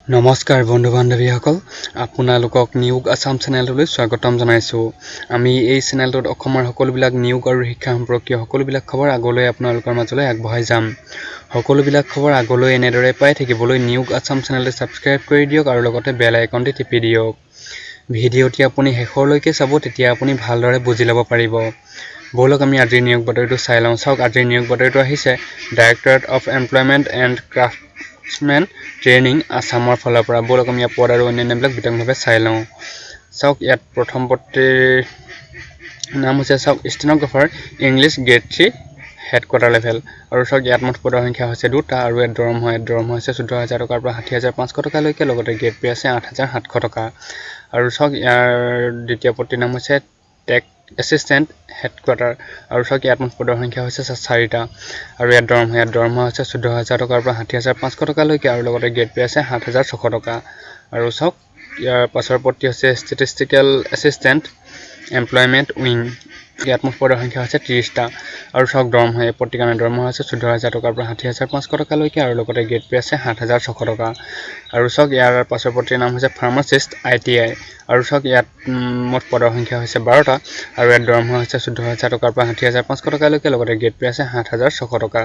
নমস্কাৰ বন্ধু বান্ধৱীসকল আপোনালোকক নিয়োগ আসাম চেনেললৈ স্বাগতম জনাইছো আমি এই চেনেলটোত অসমৰ সকলোবিলাক নিয়োগ আৰু শিক্ষা সম্পৰ্কীয় সকলোবিলাক খবৰ আগলৈ আপোনালোকৰ মাজলৈ আগবঢ়াই যাম সকলোবিলাক খবৰ আগলৈ এনেদৰে পাই থাকিবলৈ নিয়োগ আসাম চেনেলটো সাবস্ক্ৰাইব কৰি দিয়ক আৰু লগতে বেল আইকনটি টিপি দিয়ক ভিডিঅ'টি আপুনি শেষলৈকে চাব তেতিয়া আপুনি ভালদৰে বুজি ল'ব পাৰিব বলক আমি আজিৰ নিয়োগ বাতৰিটো চাই লওঁ চাওক আজিৰ নিয়োগ বাতৰিটো আহিছে directorate of employment and craftsmen training আসামৰ ফালৰ পৰা বলক আমি ইয়াৰ পদ আৰু অন্যান্যবিলাক বিতংভাৱে চাই লওঁ চাওক ইয়াত প্ৰথম পদটিৰ নাম হৈছে চাওক stenographer English grade 3 headquarter level আৰু চাওক ইয়াত মুঠ পদৰ সংখ্যা হৈছে দুটা আৰু ইয়াত দৰমহা হৈছে 14000 টকাৰ পৰা 60500 টকালৈকে লগতে গ্ৰেড পে আছে 8700 টকা আৰু চাওক ইয়াৰ দ্বিতীয় পদটিৰ নাম হৈছে টেক এসিস্টেন্ট হেডকোৱাৰ্টাৰ আৰু চাওক ইয়াত মুঠ পদৰ সংখ্যা হৈছে 4টা আৰু ইয়াত দৰমহা হৈছে 14000 টকাৰ পৰা 60500 টকালৈকে আৰু লগতে গ্ৰেড পে আছে 7600 টকা আৰু চাওক ইয়াৰ পাছৰ পদটি হৈছে ষ্টেটিষ্টিকেল এসিস্টেন্ট এমপ্লয়মেণ্ট উইং ইয়াত মুঠ পদৰ সংখ্যা হৈছে 30টা আৰু চাওক দৰমহা এই পদটিৰ কাৰণে দৰমহা হৈছে 14000 টকাৰ পৰা 60500 টকালৈকে আৰু লগতে গ্ৰেড পে আছে 7600 টকা আৰু চাওক ইয়াৰ পাছৰ পদটিৰ নাম হৈছে ফাৰ্মাচিষ্ট ITI আৰু চাওক ইয়াত মুঠ পদৰ সংখ্যা হৈছে 12টা আৰু ইয়াত দৰমহা হৈছে 14000 টকাৰ পৰা 60500 টকালৈকে লগতে গ্ৰেড পে আছে 7600 টকা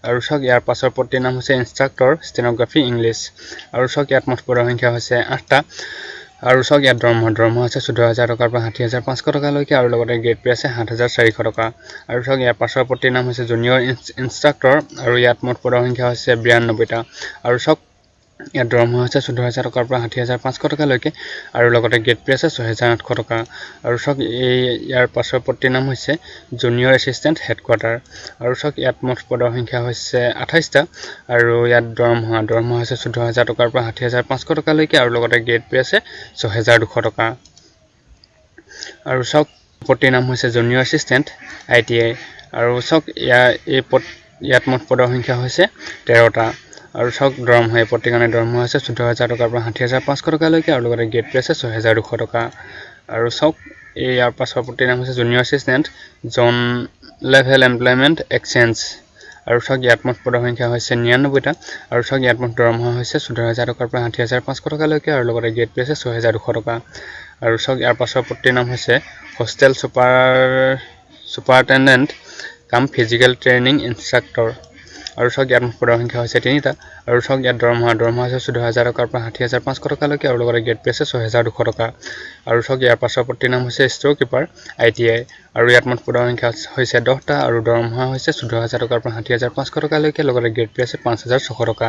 আৰু চাওক ইয়াৰ পাছৰ পদটিৰ নাম হৈছে ইনষ্ট্ৰাক্টৰ ষ্টেনোগ্ৰাফি ইংলিছ আৰু চাওক ইয়াত মুঠ পদৰ সংখ্যা হৈছে 8টা আৰু চাওক ইয়াত দৰমহা হৈছে 14000 টকাৰ পৰা 60500 টকালৈকে আৰু লগতে গ্ৰেড পে আছে 7400 টকা আৰু চাওক ইয়াৰ পাছৰ পদটিৰ নাম হৈছে জুনিয়ৰ ইনষ্ট্ৰাক্টৰ আৰু ইয়াত মুঠ পদৰ সংখ্যা হৈছে 92টা আৰু চাওক ইয়াত দৰমহা হৈছে 14000 টকাৰ পৰা 60500 টকালৈকে আৰু লগতে গ্ৰেড পে আছে 6800 টকা আৰু চাওক ইয়াৰ পাছৰ পদটিৰ নাম হৈছে জুনিয়ৰ এসিস্টেন্ট হেডকোৱাৰ্টাৰ আৰু চাওক ইয়াত মুঠ পদৰ সংখ্যা হৈছে 28টা আৰু ইয়াত দৰমহা হৈছে 14000 টকাৰ পৰা 60500 টকালৈকে আৰু লগতে গ্ৰেড পে আছে 6200 টকা আৰু চাওক পদটিৰ নাম হৈছে জুনিয়ৰ এসিস্টেন্ট ITI আৰু চাওক ইয়াত মুঠ পদৰ সংখ্যা হৈছে 13টা আৰু চাওক দৰমহা এই পদটিৰ কাৰণে দৰমহা হৈছে 14000 টকাৰ পৰা 60500 টকালৈকে আৰু লগতে গ্ৰেড পে আছে 6200 টকা আৰু চাওক ইয়াৰ পাছৰ পদটিৰ নাম হৈছে জুনিয়ৰ এসিস্টেন্ট জন লেভেল এমপ্লয়মেণ্ট এক্সচেঞ্জ আৰু চাওক ইয়াত মুঠ পদৰ সংখ্যা হৈছে 99টা আৰু চাওক ইয়াত মুঠ দৰমহা হৈছে 14000 টকাৰ পৰা 60500 টকালৈকে আৰু লগতে গ্ৰেড পে আছে 6200 টকা আৰু চাওক ইয়াৰ পাছৰ পদটিৰ নাম হৈছে হোষ্টেল সুপাৰটেণ্ডেণ্ট কাম ফিজিকেল ট্ৰেইনিং ইনষ্ট্ৰাক্টৰ আৰু চাওক ইয়াত মুঠ পদৰ সংখ্যা হৈছে 3টা আৰু চাওক ইয়াত দৰমহা হৈছে 14000 টকাৰ পৰা 60500 টকালৈকে আৰু লগতে গ্ৰেড পে আছে 6200 টকা আৰু চাওক ইয়াৰ পাছৰ পদটিৰ নাম হৈছে ষ্ট'ৰ কিপাৰ ITI আৰু ইয়াত মুঠ পদৰ সংখ্যা হৈছে 10টা আৰু দৰমহা হৈছে 14000 টকাৰ পৰা 60500 টকালৈকে লগতে গ্ৰেড পে আছে 5600 টকা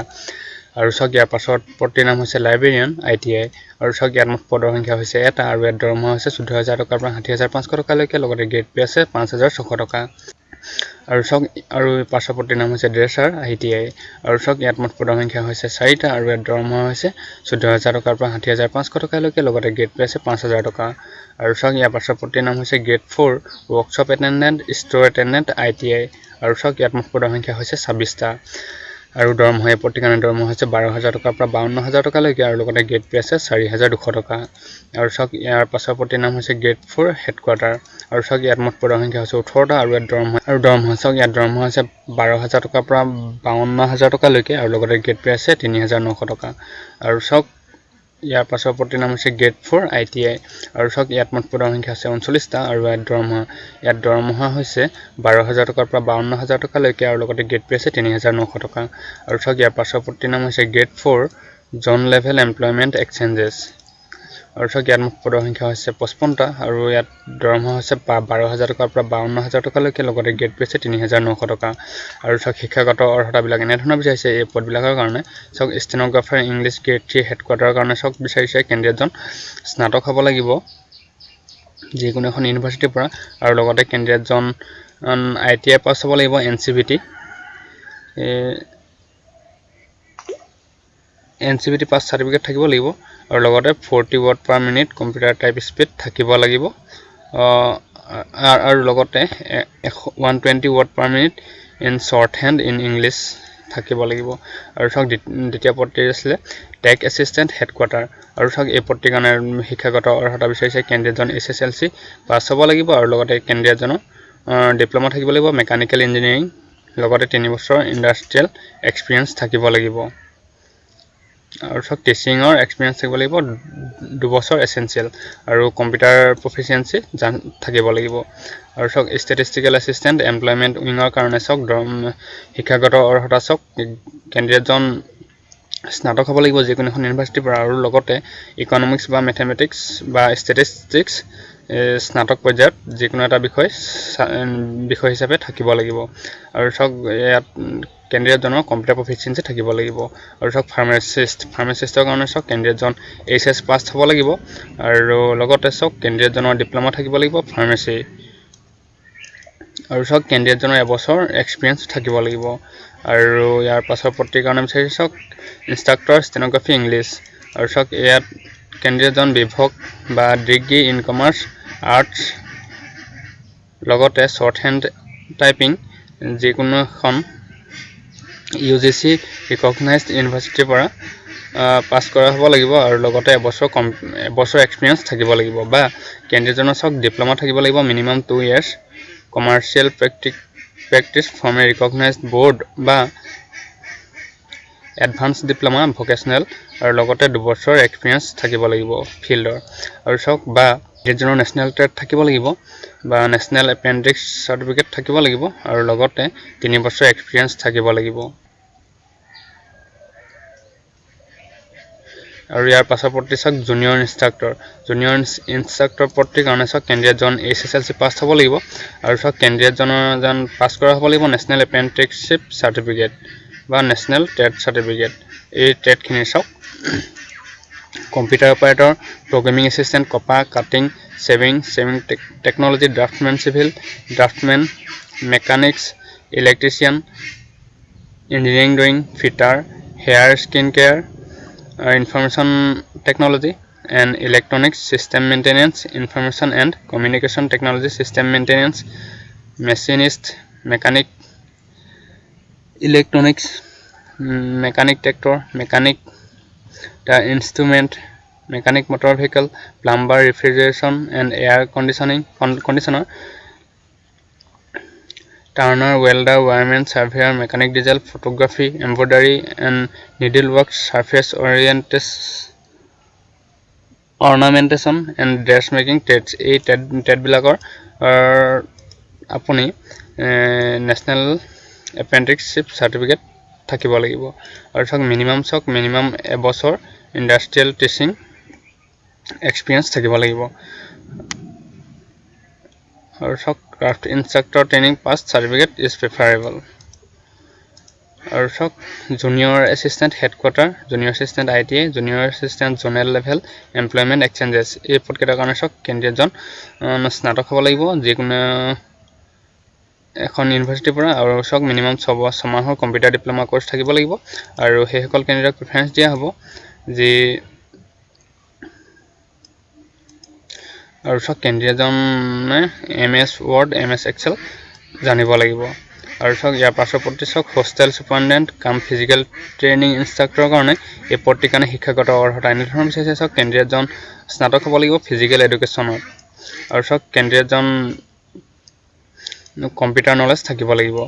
আৰু চাওক ইয়াৰ পাছৰ পদটিৰ নাম হৈছে লাইব্ৰেৰিয়ান ITI আৰু চাওক ইয়াত মুঠ পদৰ সংখ্যা হৈছে 1টা আৰু ইয়াত দৰমহা হৈছে 14000 টকাৰ পৰা 60500 টকালৈকে লগতে গ্ৰেড পে আছে 5600 টকা আৰু চাওক আৰু পাছৰ পদটিৰ নাম হৈছে ড্ৰেছাৰ ITI আৰু চাওক ইয়াত মুঠ পদৰ সংখ্যা হৈছে 4টা আৰু ইয়াত দৰমহা হৈছে 14000 টকাৰ পৰা 60500 টকালৈকে লগতে গ্ৰেড পে আছে 5000 টকা আৰু চাওক ইয়াৰ পাছৰ পদটিৰ নাম হৈছে grade 4 workshop attendant store attendant ITI আৰু চাওক ইয়াত মুঠ পদৰ সংখ্যা হৈছে 26টা আৰু দৰমহা এই পদটিৰ কাৰণে দৰমহা হৈছে 12000 টকাৰ পৰা 52000 টকালৈকে আৰু লগতে গ্ৰেড পে আছে 4200 টকা আৰু চাওক ইয়াৰ পাছৰ পদটিৰ নাম হৈছে গ্ৰেড 4 হেডকোৱাৰ্টাৰ আৰু চাওক ইয়াত মুঠ পদৰ সংখ্যা হৈছে 18টা আৰু ইয়াত দৰমহা চাওক ইয়াত দৰমহা হৈছে 12000 টকাৰ পৰা 52000 টকালৈকে আৰু লগতে গ্ৰেড পে আছে 3900 টকা আৰু চাওক ইয়াৰ পাছৰ পদটিৰ নাম হৈছে গ্ৰেড 4 ITI আৰু চাওক ইয়াত মুঠ পদৰ সংখ্যা আছে 39টা আৰু ইয়াত দৰমহা হৈছে 12000 টকাৰ পৰা 52000 টকালৈকে আৰু লগতে গ্ৰেড পে আছে 3900 টকা আৰু চাওক ইয়াৰ পাছৰ পদটিৰ নাম হৈছে গ্ৰেড 4 জন লেভেল এমপ্লয়মেণ্ট এক্সচেঞ্জেছ আৰু চাওক ইয়াত মুঠ পদৰ সংখ্যা হৈছে 55টা আৰু ইয়াত দৰমহা হৈছে 12000 টকাৰ পৰা 52000 টকালৈকে লগতে গ্ৰেড পে আছে 3900 টকা আৰু চাওক শিক্ষাগত অৰ্হতাবিলাক এনেধৰণৰ বিচাৰিছে এই পদবিলাকৰ কাৰণে চাওক ষ্টেনোগ্ৰাফাৰ ইংলিছ গ্ৰেড 3 হেডকোৱাৰ্টাৰৰ কাৰণে চাওক বিচাৰিছে কেণ্ডিডেটজন স্নাতক হ'ব লাগিব যিকোনো এখন ইউনিভাৰ্চিটিৰ পৰা আৰু লগতে কেণ্ডিডেটজন ITI পাছ হ'ব লাগিব NCVT পাছ চাৰ্টিফিকেট থাকিব লাগিব আৰু লগতে 40 ৱৰ্ড পাৰ মিনিট কম্পিউটাৰ টাইপ স্পীড থাকিব লাগিব আৰু লগতে 120 word per minute in short hand in English থাকিব লাগিব আৰু চাওক দ্বিতীয় পদটি আছিলে টেক এসিস্টেন্ট হেডকোৱাৰ্টাৰ আৰু চাওক এই পদটিৰ কাৰণে শিক্ষাগত অৰ্হতা বিচাৰিছে কেণ্ডিডেটজন SSLC পাছ হ'ব লাগিব আৰু লগতে কেণ্ডিডেটজনৰ ডিপ্ল'মা থাকিব লাগিব মেকানিকেল ইঞ্জিনিয়াৰিং লগতে 3 বছৰ ইণ্ডাষ্ট্ৰিয়েল এক্সপিৰিয়েঞ্চ থাকিব লাগিব আৰু চাওক টিচিঙৰ এক্সপিৰিয়েঞ্চ থাকিব লাগিব 2 বছৰ এছেঞ্চিয়েল আৰু কম্পিউটাৰ প্ৰফিচিয়েঞ্চি থাকিব লাগিব আৰু চাওক ষ্টেটিষ্টিকেল এছিষ্টেণ্ট এমপ্লয়মেণ্ট উইঙৰ কাৰণে চাওক শিক্ষাগত অৰ্হতা চাওক কেণ্ডিডেটজন স্নাতক হ'ব লাগিব যিকোনো এখন ইউনিভাৰ্চিটিৰ পৰা আৰু লগতে ইকনমিক্স বা মেথমেটিক্স বা ষ্টেটিষ্টিক্স স্নাতক পৰ্যায়ত যিকোনো এটা বিষয় হিচাপে থাকিব লাগিব আৰু চাওক ইয়াত কেণ্ডিডেটজনৰ কম্পিউটাৰ প্ৰফিচিয়েঞ্চি থাকিব লাগিব আৰু চাওক ফাৰ্মাচিষ্টৰ কাৰণে চাওক কেণ্ডিডেটজন HS পাছ হ'ব লাগিব আৰু লগতে চাওক কেণ্ডিডেটজনৰ ডিপ্ল'মা থাকিব লাগিব ফাৰ্মাচী আৰু চাওক কেণ্ডিডেটজনৰ এবছৰ এক্সপিৰিয়েঞ্চ থাকিব লাগিব আৰু ইয়াৰ পাছৰ পত্ৰিৰ কাৰণে বিচাৰিছে চাওক ইনষ্ট্ৰাক্টৰ ষ্টেনগ্ৰাফি ইংলিছ আৰু চাওক ইয়াত কেণ্ডিডেটজন বিভক বা ডিগ্ৰী ইন কমাৰ্চ আৰ্টছ লগতে শ্বৰ্ট হেণ্ড টাইপিং যিকোনো এখন UGC ৰিকগনাইজড ইউনিভাৰ্চিটিৰ পৰা পাছ কৰা হ'ব লাগিব আৰু লগতে এবছৰ এক্সপিৰিয়েঞ্চ থাকিব লাগিব বা কেণ্ডিডেটজনৰ চাওক ডিপ্ল'মা থাকিব লাগিব minimum 2 years commercial practice from A recognised board বা এডভান্স ডিপ্ল'মা ভকেশ্যনেল আৰু লগতে 2 বছৰ এক্সপিৰিয়েঞ্চ থাকিব লাগিব ফিল্ডৰ আৰু চাওক বা কেণ্ডিডেটজনৰ নেশ্যনেল ট্ৰেড থাকিব লাগিব বা নেশ্যনেল এপেণ্ডিক্স চাৰ্টিফিকেট থাকিব লাগিব আৰু লগতে 3 বছৰ এক্সপিৰিয়েঞ্চ থাকিব লাগিব আৰু ইয়াৰ পাছৰ পত্ৰী চাওক জুনিয়ৰ ইনষ্ট্ৰাক্টৰ পত্ৰীৰ কাৰণে চাওক কেণ্ডিডেটজন SSLC পাছ হ'ব লাগিব আৰু চাওক কেণ্ডিডেটজনৰ পাছ কৰা হ'ব লাগিব নেশ্যনেল এপ্ৰেণ্টিছশ্বিপ চাৰ্টিফিকেট বা নেশ্যনেল ট্ৰেড চাৰ্টিফিকেট এই ট্ৰেডখিনি চাওক computer operator programming assistant COPA cutting sewing technology draughtsmen mechanics electrician engineering drawing fitter hair skin care information technology and electronics system maintenance information and communication technology system maintenance machinist mechanic electronics mechanic tractor mechanic instrument mechanic motor vehicle plumber refrigeration and air conditioner turner welder wireman surveyor mechanic diesel photography embroidery and needlework surface ornamentation and dressmaking trades এই ট্ৰেডবিলাকৰ আপুনি national apprenticeship certificate থাকিব লাগিব আৰু চাওক minimum এবছৰ industrial teaching experience থাকিব লাগিব আৰু চাওক craft instructor training pass certificate is preferable আৰু চাওক junior assistant headquarter junior assistant ITI junior assistant zonal level employment exchanges এই পদকেইটাৰ কাৰণে চাওক কেণ্ডিডেটজন স্নাতক হ'ব লাগিব যিকোনো এখন ইউনিভাৰ্চিটিৰ পৰা আৰু চাওক মিনিমাম 6 মাহৰ কম্পিউটাৰ ডিপ্ল'মা কোৰ্চ থাকিব লাগিব আৰু সেইসকল কেণ্ডিডেটক প্ৰিফাৰেঞ্চ দিয়া হ'ব যি আৰু চাওক কেণ্ডিডেটজনে MS Word MS Excel জানিব লাগিব আৰু চাওক ইয়াৰ পাছৰ পত্ৰী চাওক হোষ্টেল চুপাৰিনটেণ্ডেণ্ট কাম ফিজিকেল ট্ৰেইনিং ইনষ্ট্ৰাক্টৰৰ কাৰণে এই পদটিৰ কাৰণে শিক্ষাগত অৰ্হতা এনেধৰণৰ বিচাৰিছে চাওক কেণ্ডিডেটজন স্নাতক হ'ব লাগিব ফিজিকেল এডুকেশ্যনত আৰু চাওক কেণ্ডিডেটজন কম্পিউটাৰ নলেজ থাকিব লাগিব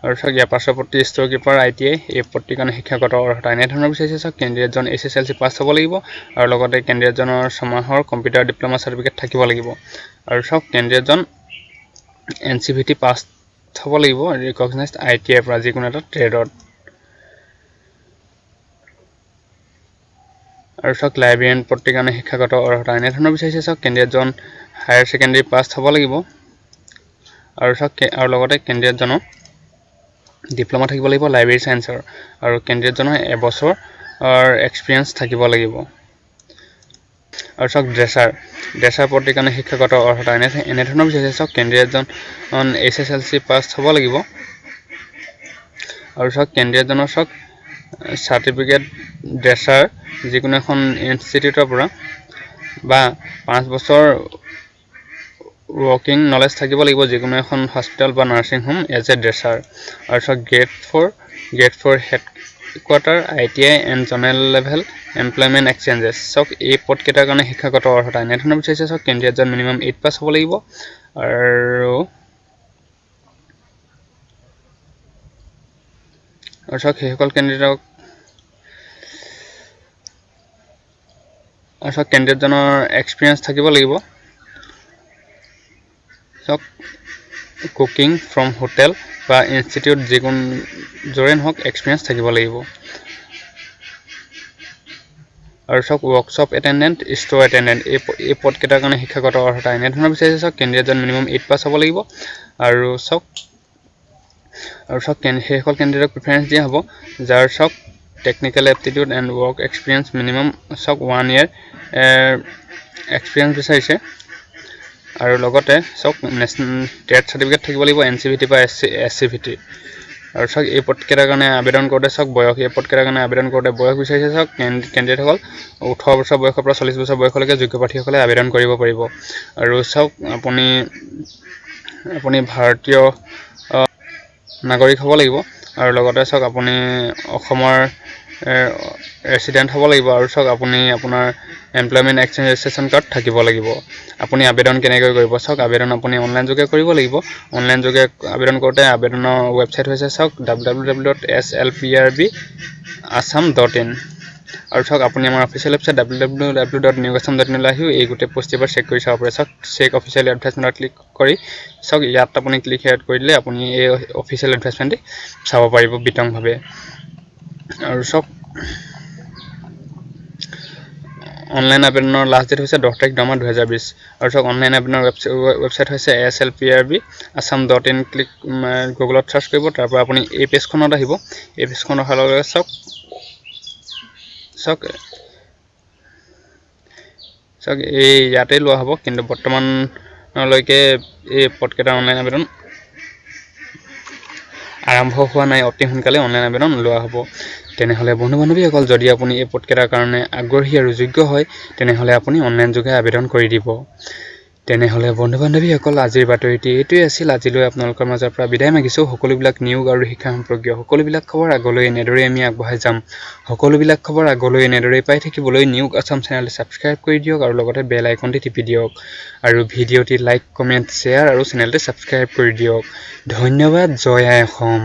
আৰু চাওক ইয়াৰ পাছৰ পত্ৰী ষ্ট'ৰ কিপাৰ ITI এই পদটিৰ কাৰণে শিক্ষাগত অৰ্হতা এনেধৰণৰ বিচাৰিছে চাওক কেণ্ডিডেটজন SSLC পাছ হ'ব লাগিব আৰু লগতে কেণ্ডিডেটজনৰ 6 মাহৰ কম্পিউটাৰ ডিপ্ল'মা চাৰ্টিফিকেট থাকিব লাগিব আৰু চাওক কেণ্ডিডেটজন NCVT পাছ হ'ব লাগিব ৰিকগনাইজড ITI পৰা যিকোনো এটা ট্ৰেডত আৰু চাওক লাইব্ৰেৰিয়ান পদটিৰ কাৰণে শিক্ষাগত অৰ্হতা এনেধৰণৰ বিচাৰিছে চাওক কেণ্ডিডেটজন হায়াৰ ছেকেণ্ডেৰী পাছ হ'ব লাগিব আৰু চাওক আৰু লগতে কেণ্ডিডেটজনৰ ডিপ্ল'মা থাকিব লাগিব লাইব্ৰেৰী চায়েন্সৰ আৰু কেণ্ডিডেটজনৰ এবছৰ এক্সপিৰিয়েঞ্চ থাকিব লাগিব আৰু চাওক ড্ৰেচাৰ পদটিৰ কাৰণে শিক্ষাগত অৰ্হতা এনেধৰণৰ বিচাৰিছে চাওক কেণ্ডিডেটজন SSLC পাছ হ'ব লাগিব আৰু চাওক কেণ্ডিডেটজনৰ চাওক চাৰ্টিফিকেট ড্ৰেচাৰ যিকোনো এখন ইনষ্টিটিউটৰ পৰা বা 5 বছৰ ৱৰ্কিং নলেজ থাকিব লাগিব যিকোনো এখন হস্পিটেল বা nursing home as a dresser আৰু চাওক grade 4 headquarter ITI and zonal level employment exchanges চাওক এই পদকেইটাৰ কাৰণে শিক্ষাগত অৰ্হতা এনেধৰণৰ বিচাৰিছে চাওক কেণ্ডিডেটজন মিনিমাম 8 পাছ হ'ব লাগিব আৰু চাওক সেইসকল কেণ্ডিডেটক চাওক কেণ্ডিডেটজনৰ এক্সপিৰিয়েঞ্চ থাকিব লাগিব চাওক কুকিং ফ্ৰম হোটেল বা ইনষ্টিটিউট যিকোনো য'ৰে নহওক এক্সপিৰিয়েঞ্চ থাকিব লাগিব আৰু চাওক ৱৰ্কশ্বপ এটেণ্ডেণ্ট ষ্ট'ৰ এটেণ্ডেণ্ট এই পদকেইটাৰ কাৰণে শিক্ষাগত অৰ্হতা এনেধৰণৰ বিচাৰিছে চাওক কেণ্ডিডেটজন মিনিমাম 8 পাছ হ'ব লাগিব আৰু চাওক সেইসকল কেণ্ডিডেটক প্ৰিফাৰেঞ্চ দিয়া হ'ব যাৰ চাওক technical aptitude and work experience minimum চাওক 1 year এক্সপিৰিয়েঞ্চ বিচাৰিছে আৰু লগতে চাওক নেশ্যনেল টেট চাৰ্টিফিকেট থাকিব লাগিব NCVT বা SCVT আৰু চাওক এই পদকেইটাৰ কাৰণে আবেদন কৰোঁতে চাওক বয়স এই পদকেইটাৰ কাৰণে আবেদন কৰোঁতে বয়স বিচাৰিছে চাওক কেণ্ডিডেটসকল 18 বছৰ বয়সৰ পৰা 40 বছৰ বয়সলৈকে যোগ্য প্ৰাৰ্থীসকলে আবেদন কৰিব পাৰিব আৰু চাওক আপুনি ভাৰতীয় নাগৰিক হ'ব লাগিব আৰু লগতে চাওক আপুনি অসমৰ ৰেচিডেণ্ট হ'ব লাগিব আৰু চাওক আপুনি আপোনাৰ এমপ্লয়মেণ্ট এক্সচেঞ্জ ৰেজিষ্ট্ৰেশ্যন কাৰ্ড থাকিব লাগিব আপুনি আবেদন কেনেকৈ কৰিব চাওক আবেদন আপুনি অনলাইন যোগে কৰিব লাগিব অনলাইন যোগে আবেদন কৰোঁতে আবেদনৰ ৱেবছাইট হৈছে চাওক www.slprbassam.in আৰু চাওক আপুনি আমাৰ অফিচিয়েল ৱেবছাইট www.newgassam.in লৈ আহিও এই গোটেই পোষ্ট এবাৰ চেক কৰি চাব পাৰে চাওক চেক অফিচিয়েল এডভাৰটাইজমেণ্টত ক্লিক কৰি চাওক ইয়াত আপুনি ক্লিক হেয়াৰত কৰি দিলে আপুনি এই অফিচিয়েল এডভাৰটাইজমেণ্ট চাব পাৰিব বিতংভাৱে আৰু চাওক অনলাইন আবেদনৰ লাষ্ট ডেট হৈছে 10 তাৰিখ 10 মাহ 2020 আৰু চাওক অনলাইন আবেদনৰ ৱেবছাইট হৈছে slprbassam.in ক্লিক গুগলত চাৰ্চ কৰিব তাৰ পৰা আপুনি এই পেজখনত আহিব এই পেজখন অহাৰ লগে লগে চাওক এই ইয়াতে লোৱা হ'ব কিন্তু বৰ্তমানলৈকে এই পদকেইটাৰ অনলাইন আবেদন আৰম্ভ হোৱা নাই অতি সোনকালে অনলাইন আবেদন লোৱা হ'ব তেনেহ'লে বন্ধু বান্ধৱীসকল যদি আপুনি এই পদকেইটাৰ কাৰণে আগ্ৰহী আৰু যোগ্য হয় তেনেহ'লে আপুনি অনলাইন যোগে আবেদন কৰি দিব তেনেহ'লে বন্ধু বান্ধৱীসকল আজিৰ বাতৰিটি এইটোৱে আছিল আজিলৈ আপোনালোকৰ মাজৰ পৰা বিদায় মাগিছোঁ সকলোবিলাক নিয়োগ আৰু শিক্ষা সম্পৰ্কীয় সকলোবিলাক খবৰ আগলৈ এনেদৰে আমি আগবঢ়াই যাম সকলোবিলাক খবৰ আগলৈ এনেদৰে পাই থাকিবলৈ নিয়োগ আছাম চেনেলটো ছাবস্ক্ৰাইব কৰি দিয়ক আৰু লগতে বেল আইকনটি টিপি দিয়ক আৰু ভিডিঅ'টি লাইক কমেণ্ট শ্বেয়াৰ আৰু চেনেলটো ছাবস্ক্ৰাইব কৰি দিয়ক ধন্যবাদ জয় আই অসম